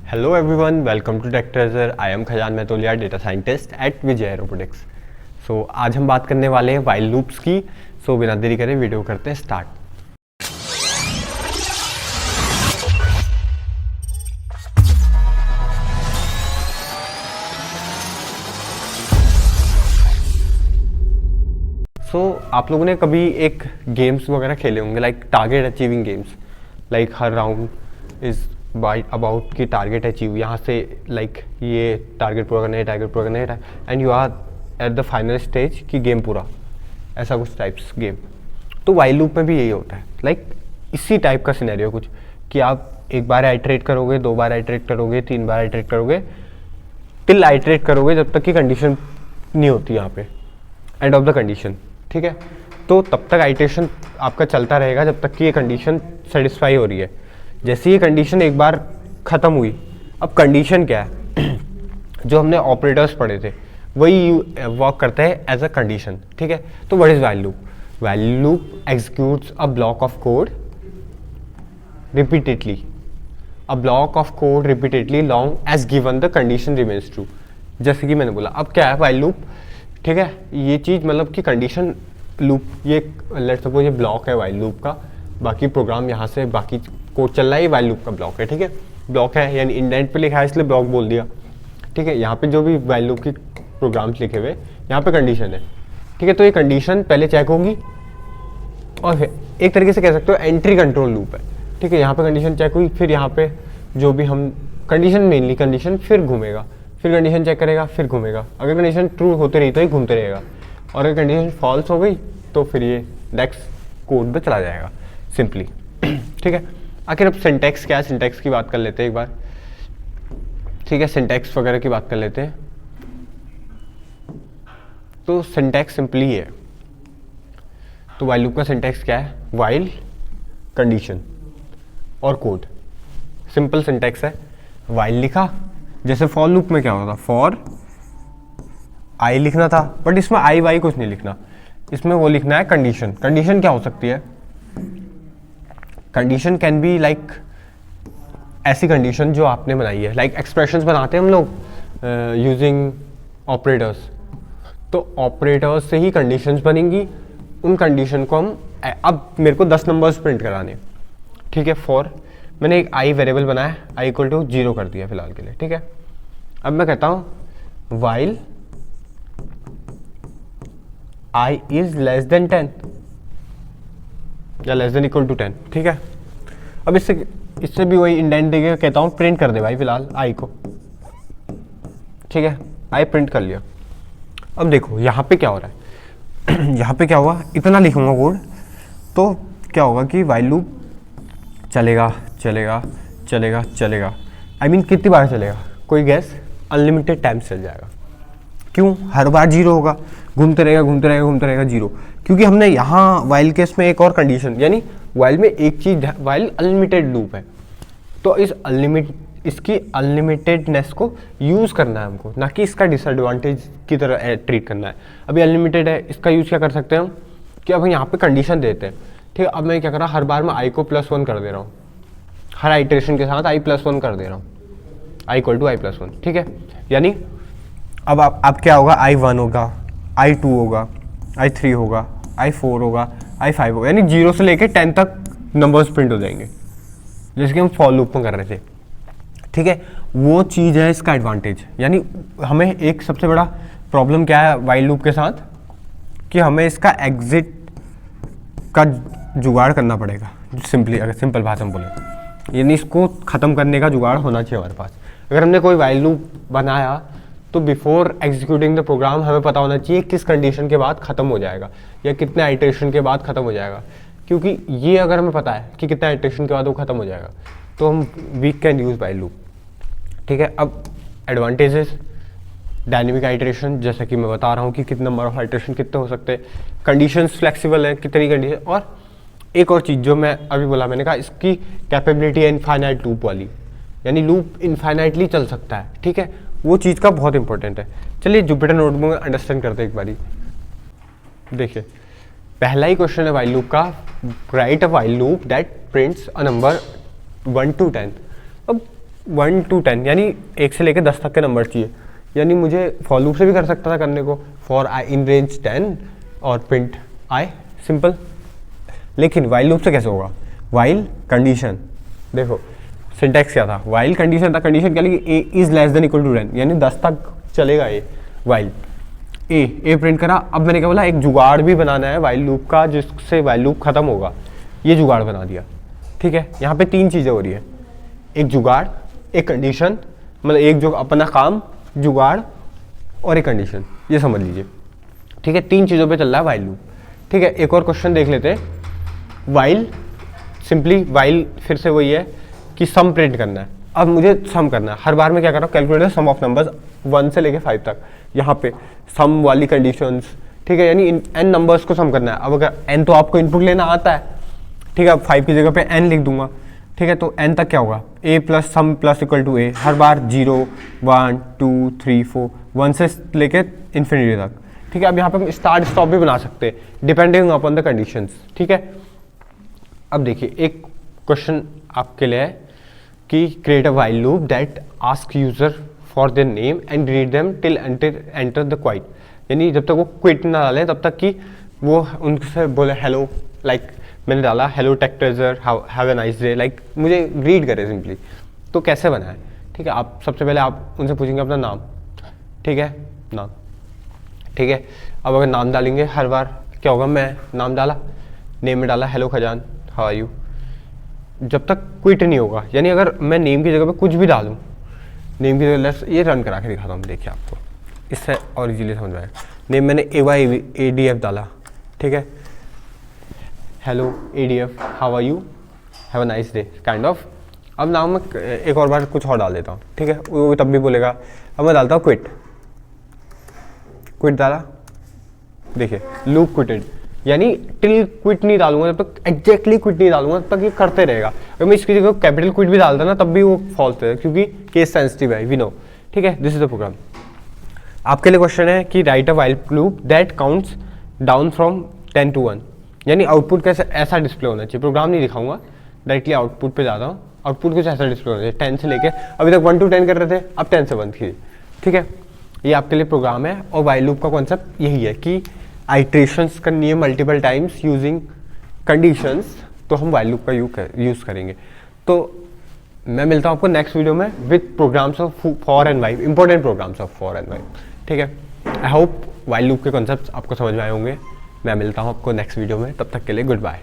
Hello everyone, welcome to Tech Treasure. I am Khajan Maitolia, data scientist at Vijay Robotics. So आज हम बात करने वाले हैं वाइल लूप्स की. सो बिना देरी करें वीडियो करते हैं स्टार्ट. आप लोगों ने कभी एक गेम्स वगैरह खेले होंगे like target achieving games. Like her round is by about की टारगेट अचीव, यहाँ से लाइक ये टारगेट पूरा करना है, टारगेट पूरा करना है and you are at the final stage की गेम पूरा, ऐसा कुछ टाइप्स गेम. तो वाइल लूप में भी यही होता है. लाइक इसी टाइप का सिनेरियो कुछ कि आप एक बार आइटरेट करोगे, दो बार आइटरेट करोगे, तीन बार आइटरेट करोगे, टिल आइटरेट करोगे जब तक कि कंडीशन नहीं होती यहाँ पे, एंड ऑफ द कंडीशन. ठीक है, तो तब तक आइटरेशन आपका चलता रहेगा जब तक कि ये कंडीशन सेटिस्फाई हो रही है. जैसे ये कंडीशन एक बार ख़त्म हुई, अब कंडीशन क्या है जो हमने ऑपरेटर्स पढ़े थे वही वर्क करता है एज अ कंडीशन. ठीक है, तो what is while loop? While loop executes a block of code repeatedly, a block of code repeatedly long as given the condition remains true. जैसे कि मैंने बोला, अब क्या है वाइल लूप. ठीक है, ये चीज़ मतलब कि कंडीशन लूप, ये लेट्स सपोज ये ब्लॉक है वाइल लूप का, बाकी प्रोग्राम यहाँ से बाकी कोड चल रहा है, ये वाइल लूप का ब्लॉक है. ठीक है, ब्लॉक है यानी इंडेंट पे लिखा है इसलिए ब्लॉक बोल दिया. ठीक है, यहाँ पे जो भी वाइल लूप की प्रोग्राम्स लिखे हुए यहाँ पे कंडीशन है. ठीक है, तो ये कंडीशन पहले चेक होगी और फिर एक तरीके से कह सकते हो एंट्री कंट्रोल लूप है. ठीक है, यहाँ पे कंडीशन चेक हुई, फिर यहाँ पे जो भी हम कंडीशन मेनली कंडीशन फिर घूमेगा, फिर कंडीशन चेक करेगा, फिर घूमेगा. अगर कंडीशन ट्रू होती रही तो ये घूमते रहेगा, और अगर कंडीशन फॉल्स हो गई तो फिर ये नेक्स्ट कोड पे चला जाएगा सिंपली. ठीक है, आखिर अब सिंटैक्स क्या है, सिंटैक्स की बात कर लेते हैं एक बार. ठीक है, सिंटैक्स वगैरह की बात कर लेते हैं. तो सिंटैक्स सिंपली है. तो वाइल लूप का सिंटैक्स क्या है? वाइल, कंडीशन और कोड. सिंपल सिंटैक्स है. वाइल लिखा, जैसे फॉर लूप में क्या होता था, फॉर आई लिखना था, बट इसमें आई वाई कुछ नहीं लिखना, इसमें वो लिखना है कंडीशन. कंडीशन क्या हो सकती है? कंडीशन कैन बी लाइक ऐसी कंडीशन जो आपने बनाई है. लाइक एक्सप्रेशंस बनाते हैं हम लोग यूजिंग ऑपरेटर्स, तो ऑपरेटर्स से ही कंडीशंस बनेंगी. उन कंडीशन को हम, अब मेरे को 10 नंबर्स प्रिंट कराने. ठीक है, फॉर मैंने एक आई वेरिएबल बनाया, आई इक्वल टू 0 कर दिया फिलहाल के लिए. ठीक है, अब मैं कहता हूँ while I is less then 10 या लेस देन इक्वल टू 10. ठीक है, अब इससे भी वही इंडेंट देके कहता हूँ प्रिंट कर दे भाई फिलहाल आई को. ठीक है, आई प्रिंट कर लिया. अब देखो यहाँ पे क्या हो रहा है. यहाँ पे क्या हुआ, इतना लिखूंगा कोड तो क्या होगा कि वाइल लूप चलेगा चलेगा चलेगा चलेगा. आई मीन कितनी बार चलेगा, कोई गैस? अनलिमिटेड टाइम चल जाएगा. क्यों? हर बार 0 होगा, घूमते रहेगा घूमते रहेगा घूमते रहेगा 0. क्योंकि हमने यहाँ वाइल केस में एक और कंडीशन, यानी वाइल में एक चीज़, वाइल अनलिमिटेड लूप है, तो इसकी अनलिमिटेडनेस को यूज़ करना है हमको, ना कि इसका डिसएडवांटेज की तरह ट्रीट करना है. अभी अनलिमिटेड है, इसका यूज़ क्या कर सकते हैं हम कि अब यहाँ पे कंडीशन देते हैं. ठीक है, अब मैं क्या कर रहा हूँ, हर बार मैं आई को +1 कर दे रहा हूँ, हर आइटरेशन के साथ आई +1 कर दे रहा हूँ, आई इक्वल टू आई +1. ठीक है, यानी अब क्या होगा, i1 होगा, i2 होगा, i3 होगा, i4 होगा, i5 होगा, यानी 0 से लेके 10 तक नंबर्स प्रिंट हो जाएंगे, जैसे कि हम फॉर लूप में कर रहे थे. ठीक है, वो चीज़ है इसका एडवांटेज. यानी हमें एक सबसे बड़ा प्रॉब्लम क्या है वाइल लूप के साथ, कि हमें इसका एग्जिट का जुगाड़ करना पड़ेगा. सिंपली, अगर सिंपल भाषा में बोले, यानी इसको ख़त्म करने का जुगाड़ होना चाहिए हमारे पास. अगर हमने कोई वाइल लूप बनाया तो बिफोर एग्जीक्यूटिंग द प्रोग्राम हमें पता होना चाहिए किस कंडीशन के बाद ख़त्म हो जाएगा या कितने आइटरेशन के बाद ख़त्म हो जाएगा. क्योंकि ये अगर हमें पता है कि कितने आइटरेशन के बाद वो ख़त्म हो जाएगा तो हम we can use while loop. ठीक है, अब एडवांटेजेस, डायनेमिक आइटरेशन, जैसा कि मैं बता रहा हूँ कि कितने नंबर ऑफ आइटरेशन कितने हो सकते हैं, कंडीशंस फ्लेक्सिबल है कितनी कंडीशन, और एक और चीज़ जो मैं अभी बोला, मैंने कहा इसकी कैपेबिलिटी है इनफाइनाइट लूप वाली, यानी लूप इनफाइनाइटली चल सकता है. ठीक है, वो चीज़ का बहुत इंपॉर्टेंट है. चलिए जुपिटर नोटबुक में अंडरस्टैंड करते हैं एक बारी. देखिए, पहला ही क्वेश्चन है वाइल लूप का, right a while loop that prints a number 1 to 10. अब 1 to 10 यानी 1 से लेकर 10 तक के नंबर चाहिए, यानी मुझे फॉर लूप से भी कर सकता था करने को, फॉर आई इन रेंज 10 और प्रिंट आई, सिंपल। लेकिन वाइल लूप से कैसे होगा? वाइल कंडीशन, देखो सिंटैक्स क्या था, वाइल कंडीशन था, कंडीशन क्या लिखी, A is less than equal to 10 यानी 10 तक चलेगा ये वाइल, ए प्रिंट करा। अब मैंने क्या बोला, एक जुगाड़ भी बनाना है वाइल लूप का जिससे वाइल लूप खत्म होगा, ये जुगाड़ बना दिया, ठीक है। यहाँ पे 3 चीज़ें हो रही है, एक जुगाड़, एक कंडीशन, मतलब एक जो अपना काम जुगाड़ और एक कंडीशन, ये समझ लीजिए, ठीक है। 3 चीज़ों पे चल रहा है वाइल लूप, ठीक है। एक और क्वेश्चन देख लेते हैं, वाइल सिंपली वाइल फिर से वही है कि सम प्रिंट करना है। अब मुझे सम करना है, हर बार मैं क्या कर रहा हूँ, कैलकुलेटर सम ऑफ नंबर्स 1 से लेके 5 तक, यहाँ पे सम वाली कंडीशंस, ठीक है, यानी n नंबर्स को सम करना है। अब अगर n तो आपको इनपुट लेना आता है, ठीक है, अब 5 की जगह पे n लिख दूंगा, ठीक है। तो n तक क्या होगा, a plus sum plus equal to a, हर बार 0 1 2 3 4 1 से लेके इन्फिनिटी तक, ठीक है। अब यहाँ पे हम स्टार्ट स्टॉप भी बना सकते हैं डिपेंडिंग अपॉन द कंडीशंस, ठीक है। अब देखिए एक क्वेश्चन आपके लिए है कि create a while loop that ask user for their name and read them till enter the quite, यानी जब तक वो क्विट ना डालें तब तक कि वो उनसे बोले हेलो, लाइक मैंने डाला hello take treasure have a nice day, like मुझे रीड करे सिंपली। तो कैसे बनाए, ठीक है। आप सबसे पहले आप उनसे पूछेंगे अपना नाम, ठीक है, नाम, ठीक है। अब अगर नाम डालेंगे हर बार क्या होगा, मैं नाम डाला, नेम में डाला hello Khajan how are you, जब तक क्विट नहीं होगा, यानी अगर मैं नेम की जगह पे कुछ भी डालूं, नेम की जगह ये रन करा के दिखाता हूँ, देखिए आपको इससे और इजीली समझ आएगा। नेम मैंने AYADF डाला, ठीक है, hello ADF how are you have a nice day kind of. अब नाम में एक और बार कुछ और डाल देता हूँ, ठीक है, वो तब भी बोलेगा। अब मैं डालता हूँ क्विट, क्विट डाला, देखिए लूप क्विटेड, यानी टिल क्विट नहीं डालूंगा, जब तक एग्जैक्टली क्विट नहीं डालूंगा तब तक ये करते रहेगा। अगर मैं इसकी जगह कैपिटल क्विट भी डालता ना तब भी वो फॉल्स है, क्योंकि केस सेंसिटिव है, वी नो, ठीक है। This is the program. आपके लिए क्वेश्चन है कि write a while loop that counts down from 10 to 1, यानी आउटपुट कैसे ऐसा डिस्प्ले होना चाहिए। प्रोग्राम नहीं दिखाऊंगा, डायरेक्टली आउटपुट पे जाता हूँ, आउटपुट कुछ ऐसा डिस्प्ले होना चाहिए 10 से लेके, अभी तक 1 to 10 कर रहे थे, अब 10 से 1 कीजिए, ठीक है। ये आपके लिए प्रोग्राम है, और वाइल लूप का कॉन्सेप्ट यही है कि आइट्रेशंस करनी है मल्टीपल टाइम्स यूजिंग कंडीशंस, तो हम वाइल लूप का यूज़ करेंगे। तो मैं मिलता हूँ आपको नेक्स्ट वीडियो में with programs of for and while, important programs of for and while, ठीक है। आई होप वाइल लूप के कॉन्सेप्ट्स आपको समझ में आए होंगे। मैं मिलता हूँ आपको नेक्स्ट वीडियो में, तब तक के लिए गुड बाय।